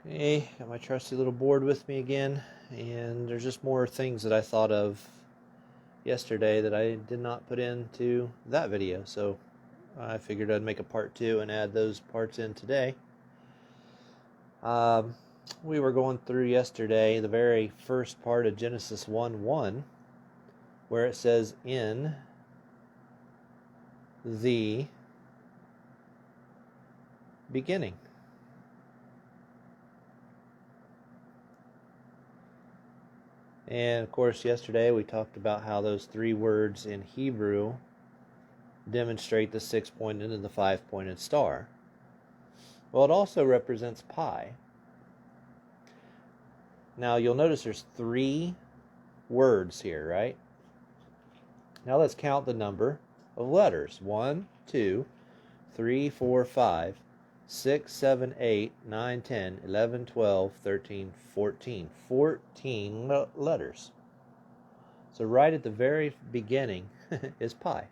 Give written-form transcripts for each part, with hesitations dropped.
Hey, got my trusty little board with me again, and there's just more things that I thought of yesterday that I did not put into that video, so I figured I'd make a part two and add those parts in today. Um, we were going through yesterday the very first part of Genesis 1:1, where it says, "In the beginning." And of course, yesterday we talked about how those three words in Hebrew demonstrate the 6-pointed and the 5-pointed star. Well, it also represents pi. Now, you'll notice there's three words here, right? Now let's count the number of letters. 1, 2, 3, 4, 5, 6, 7, 8, 9, 10, 11, 12, 13, 14. 14 letters. So right at the very beginning is pi.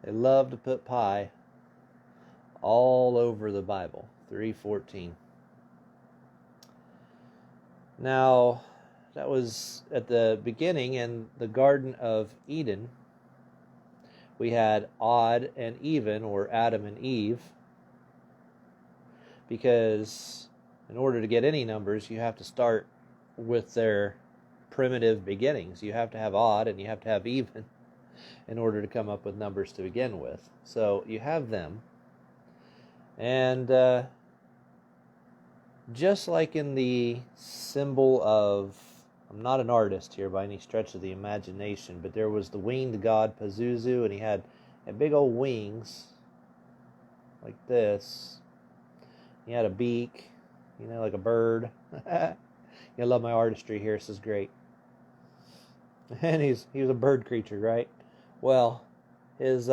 They love to put pi all over the Bible. 3:14. Now, that was at the beginning in the Garden of Eden. We had odd and even, or Adam and Eve, because in order to get any numbers, you have to start with their primitive beginnings. You have to have odd and you have to have even in order to come up with numbers to begin with. So you have them. And just like in the symbol of, I'm not an artist here by any stretch of the imagination, but there was the winged god Pazuzu, and he had big old wings like this. He had a beak, like a bird. I love my artistry here. This is great. And he was a bird creature, right? Well, his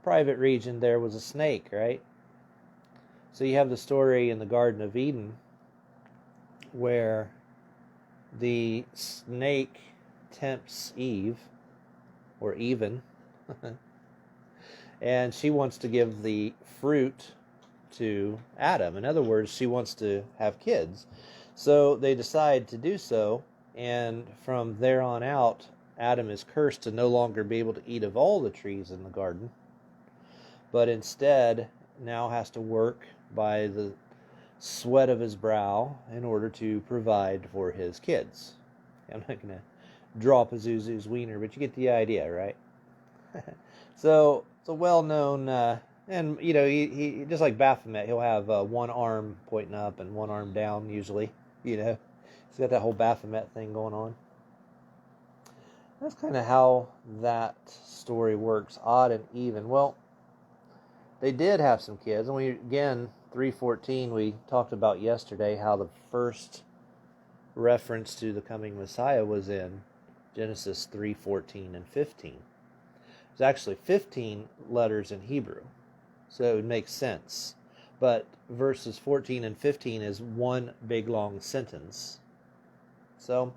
private region there was a snake, right? So you have the story in the Garden of Eden where the snake tempts Eve, or even, and she wants to give the fruit to Adam. In other words, she wants to have kids. So they decide to do so, and from there on out, Adam is cursed to no longer be able to eat of all the trees in the garden, but instead now has to work by the sweat of his brow in order to provide for his kids. I'm not going to draw Pazuzu's wiener, but you get the idea, right? So it's a well-known, and he just like Baphomet, he'll have one arm pointing up and one arm down usually. He's got that whole Baphomet thing going on. That's kind of how that story works, odd and even. Well, they did have some kids, and 3:14, we talked about yesterday how the first reference to the coming Messiah was in Genesis 3:14 and 15. There's actually 15 letters in Hebrew, so it would make sense. But verses 14 and 15 is one big long sentence. So,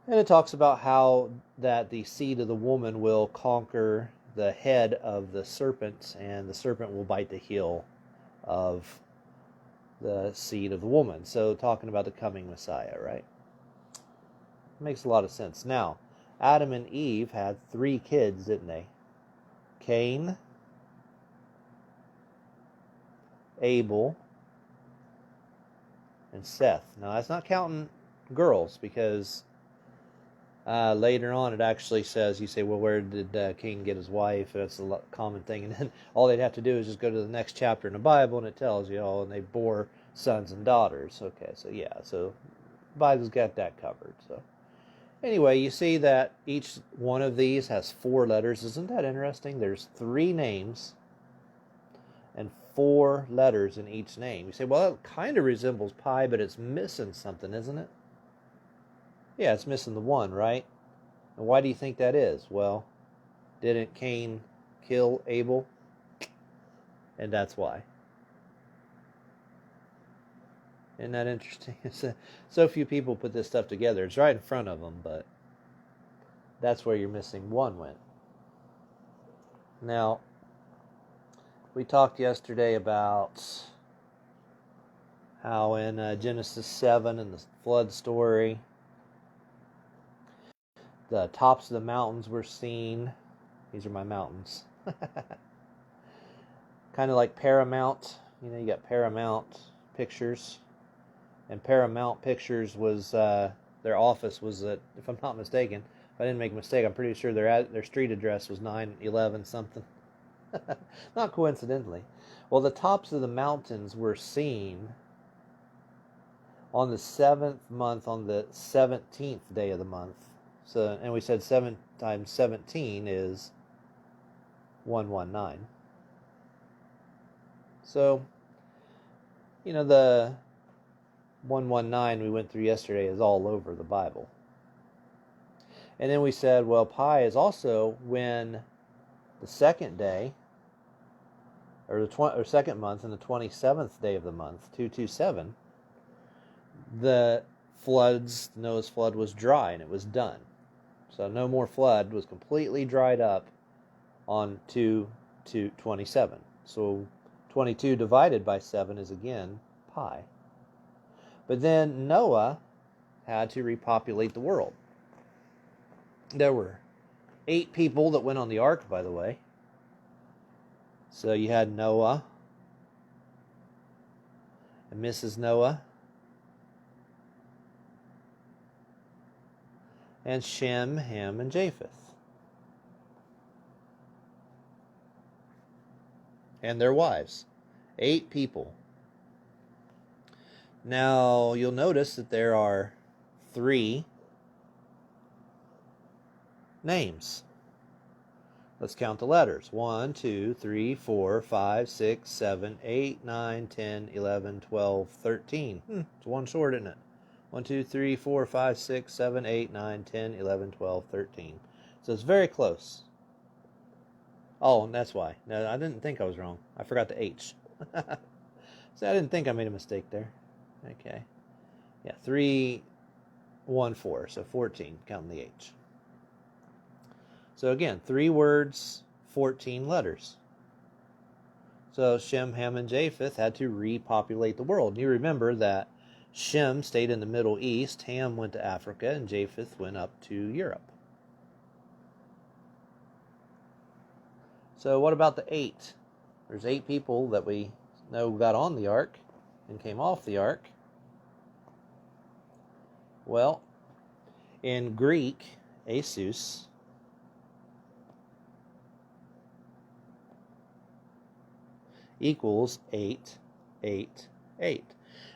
and it talks about how that the seed of the woman will conquer the head of the serpent, and the serpent will bite the heel of the seed of the woman. So talking about the coming Messiah, right? Makes a lot of sense. Now, Adam and Eve had 3 kids, didn't they? Cain, Abel, and Seth. Now, that's not counting girls, because later on it actually says, you say, well, where did Cain get his wife? That's a common thing. And then all they'd have to do is just go to the next chapter in the Bible, and it tells you, and they bore sons and daughters. Okay, so yeah, so the Bible's got that covered. So anyway, you see that each one of these has 4 letters. Isn't that interesting? There's 3 names and 4 letters in each name. You say, well, that kind of resembles pi, but it's missing something, isn't it? Yeah, it's missing the 1, right? And why do you think that is? Well, didn't Cain kill Abel? And that's why. Isn't that interesting? So few people put this stuff together. It's right in front of them, but that's where your missing 1 went. Now, we talked yesterday about how in Genesis 7 in the flood story, the tops of the mountains were seen. These are my mountains. Kind of like Paramount. You got Paramount Pictures. And Paramount Pictures was, their office was at, if I'm not mistaken, if I didn't make a mistake, I'm pretty sure their street address was 911 something. Not coincidentally. Well, the tops of the mountains were seen on the 7th month, on the 17th day of the month. So, and we said 7 times 17 is 119. So, the 119 we went through yesterday is all over the Bible. And then we said, well, pi is also when the second day, or the second month, and the 27th day of the month, 227, the floods, Noah's flood was dry and it was done. So no more flood, was completely dried up on 227. So 22 divided by 7 is again pi. But then Noah had to repopulate the world. There were 8 people that went on the ark, by the way. So you had Noah and Mrs. Noah and Shem, Ham, and Japheth. And their wives. 8 people. Now, you'll notice that there are 3 names. Let's count the letters. 1, 2, 3, 4, 5, 6, 7, 8, 9, 10, 11, 12, 13. It's one short, isn't it? 1, 2, 3, 4, 5, 6, 7, 8, 9, 10, 11, 12, 13. So it's very close. Oh, and that's why. No, I didn't think I was wrong. I forgot the H. So I didn't think I made a mistake there. Okay. Yeah, 3, 1, 4. So 14, counting the H. So again, 3 words, 14 letters. So Shem, Ham, and Japheth had to repopulate the world. And you remember that Shem stayed in the Middle East, Ham went to Africa, and Japheth went up to Europe. So what about the 8? There's 8 people that we know got on the ark and came off the ark. Well, in Greek, Asus equals 8, 8, 8.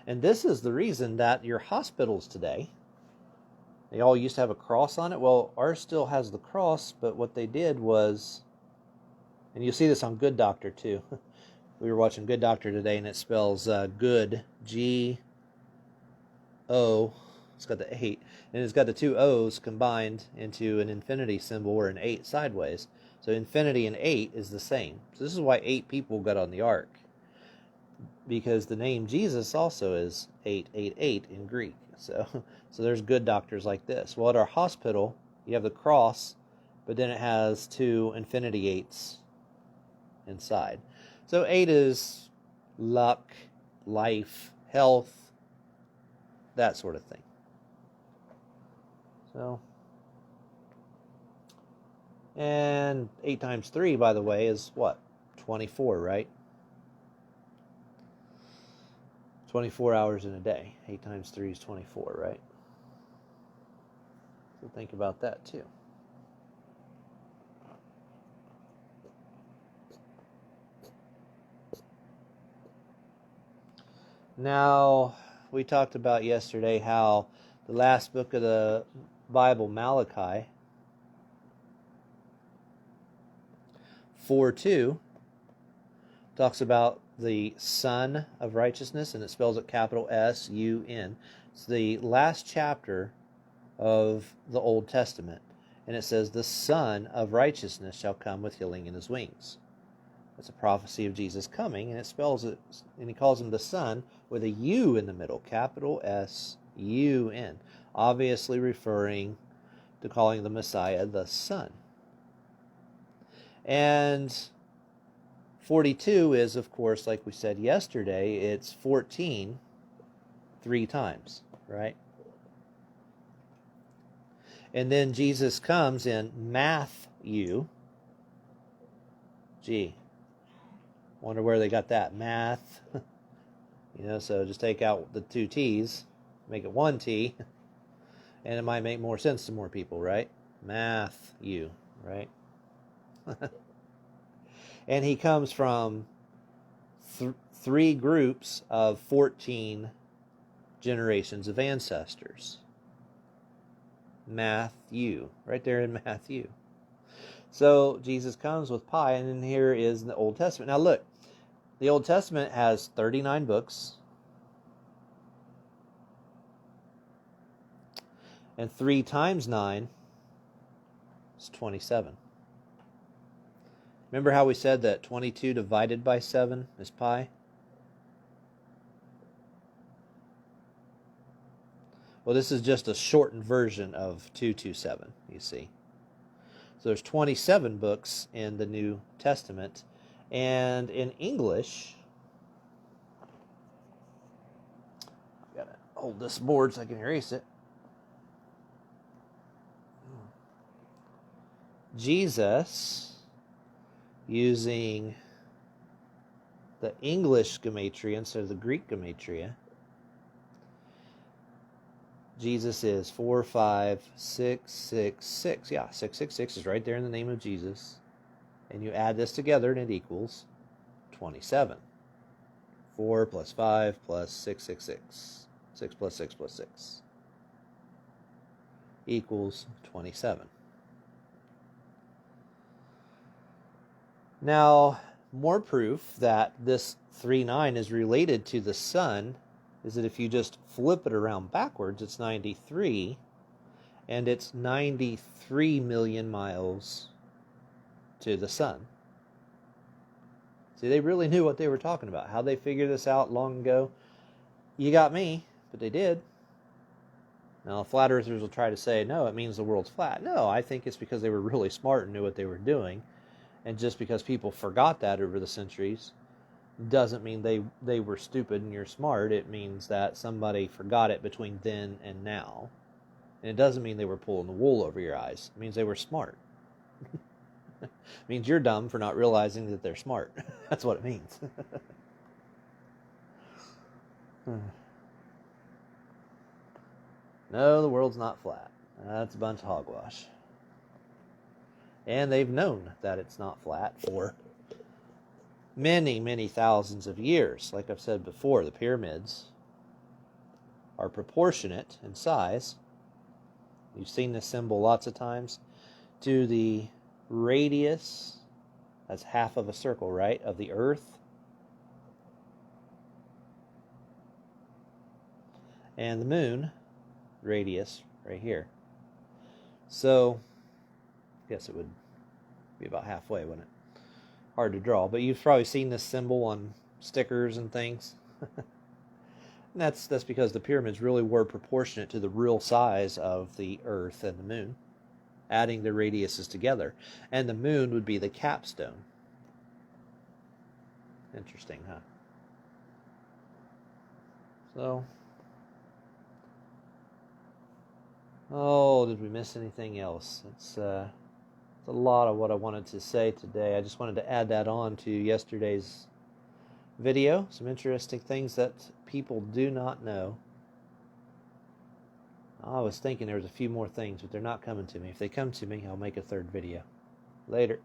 And this is the reason that your hospitals today, they all used to have a cross on it. Well, ours still has the cross, but what they did was, and you'll see this on Good Doctor too. We were watching Good Doctor today, and it spells good, G-O, it's got the 8, and it's got the 2 O's combined into an infinity symbol or an 8 sideways. So infinity and 8 is the same. So this is why 8 people got on the ark, because the name Jesus also is 888 in Greek. So there's good doctors like this. Well, at our hospital, you have the cross, but then it has 2 infinity 8s inside. So 8 is luck, life, health, that sort of thing. So, and 8 times 3, by the way, is what? 24, right? 24 hours in a day. 8 times 3 is 24, right? So think about that too. Now, we talked about yesterday how the last book of the Bible, Malachi 4:2, talks about the Sun of Righteousness, and it spells it capital S-U-N. It's the last chapter of the Old Testament, and it says, the Sun of Righteousness shall come with healing in his wings. It's a prophecy of Jesus coming, and it spells it, and he calls him the Son with a U in the middle, capital S-U-N, obviously referring to calling the Messiah the Son. And 42 is, of course, like we said yesterday, it's 14 3 times, right? And then Jesus comes in Matthew. Gee, wonder where they got that. Math. So just take out the 2 T's, make it 1 T, and it might make more sense to more people, right? Matthew, right? And he comes from 3 groups of 14 generations of ancestors. Matthew, right there in Matthew. So Jesus comes with pi, and then here is the Old Testament. Now look, the Old Testament has 39 books, and 3 times 9 is 27. Remember how we said that 22 divided by 7 is pi? Well, this is just a shortened version of 227, you see. So there's 27 books in the New Testament. And in English, I've got to hold this board so I can erase it. Jesus, using the English gematria instead of the Greek gematria, Jesus is 4, 5, 6, 6, 6. Yeah, 666 is right there in the name of Jesus. And you add this together and it equals 27. 4 plus 5 plus 666. 6 plus 6 plus 6 equals 27. Now, more proof that this 3-9 is related to the sun is that if you just flip it around backwards, it's 93, and it's 93 million miles to the sun. See, they really knew what they were talking about. How they figured this out long ago, you got me, but they did. Now, flat earthers will try to say, no, it means the world's flat. No, I think it's because they were really smart and knew what they were doing. And just because people forgot that over the centuries doesn't mean they were stupid and you're smart. It means that somebody forgot it between then and now. And it doesn't mean they were pulling the wool over your eyes. It means they were smart. It means you're dumb for not realizing that they're smart. That's what it means. No, the world's not flat. That's a bunch of hogwash. And they've known that it's not flat for many, many thousands of years. Like I've said before, the pyramids are proportionate in size. You've seen this symbol lots of times, to the radius, that's half of a circle, right, of the earth. And the moon, radius, right here. So, I guess it would be about halfway, wouldn't it? Hard to draw, but you've probably seen this symbol on stickers and things. And that's because the pyramids really were proportionate to the real size of the earth and the moon, adding the radiuses together. And the moon would be the capstone. Interesting, huh? So, oh, did we miss anything else? It's a lot of what I wanted to say today. I just wanted to add that on to yesterday's video. Some interesting things that people do not know. I was thinking there was a few more things, but they're not coming to me. If they come to me, I'll make a third video. Later.